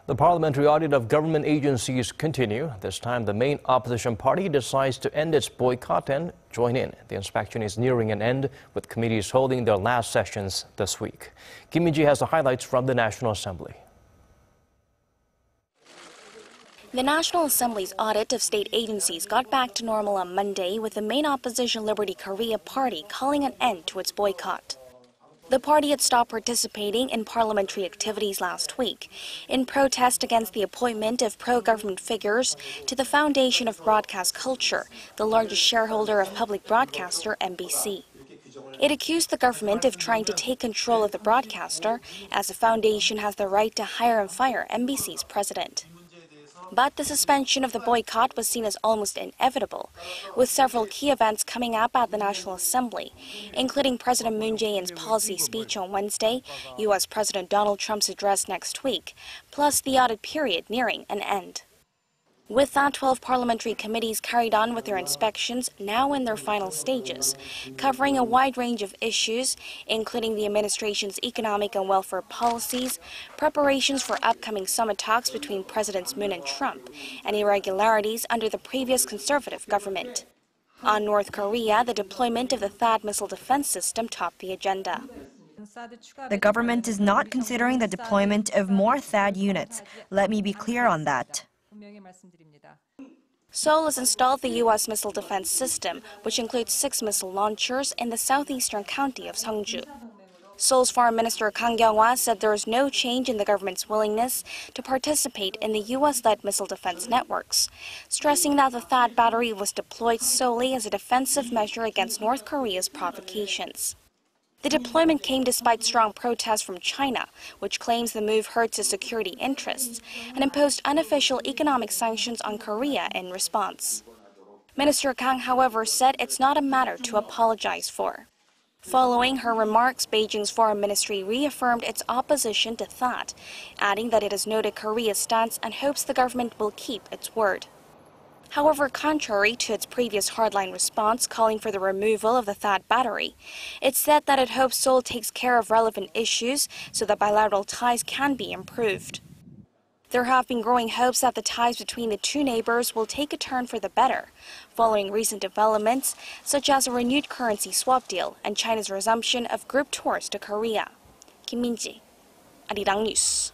The parliamentary audit of government agencies continue. This time, the main opposition party decides to end its boycott and join in. The inspection is nearing an end, with committees holding their last sessions this week. Kim Min-ji has the highlights from the National Assembly. The National Assembly's audit of state agencies got back to normal on Monday, with the main opposition Liberty Korea party calling an end to its boycott. The party had stopped participating in parliamentary activities last week in protest against the appointment of pro-government figures to the Foundation of Broadcast Culture, the largest shareholder of public broadcaster MBC. It accused the government of trying to take control of the broadcaster, as the foundation has the right to hire and fire MBC's president. But the suspension of the boycott was seen as almost inevitable, with several key events coming up at the National Assembly, including President Moon Jae-in's policy speech on Wednesday, U.S. President Donald Trump's address next week, plus the audit period nearing an end. With that, 12 parliamentary committees carried on with their inspections, now in their final stages, covering a wide range of issues, including the administration's economic and welfare policies, preparations for upcoming summit talks between Presidents Moon and Trump, and irregularities under the previous conservative government. On North Korea, the deployment of the THAAD missile defense system topped the agenda. The government is not considering the deployment of more THAAD units. Let me be clear on that. Seoul has installed the U.S. missile defense system, which includes 6 missile launchers in the southeastern county of Seongju. Seoul's Foreign Minister Kang Kyung-hwa said there is no change in the government's willingness to participate in the U.S.-led missile defense networks, stressing that the THAAD battery was deployed solely as a defensive measure against North Korea's provocations. The deployment came despite strong protests from China, which claims the move hurts its security interests, and imposed unofficial economic sanctions on Korea in response. Minister Kang, however, said it's not a matter to apologize for. Following her remarks, Beijing's foreign ministry reaffirmed its opposition to THAAD, adding that it has noted Korea's stance and hopes the government will keep its word. However, contrary to its previous hardline response calling for the removal of the THAAD battery, it said that it hopes Seoul takes care of relevant issues so that bilateral ties can be improved. There have been growing hopes that the ties between the two neighbors will take a turn for the better, following recent developments such as a renewed currency swap deal and China's resumption of group tours to Korea. Kim Min-ji, Arirang News.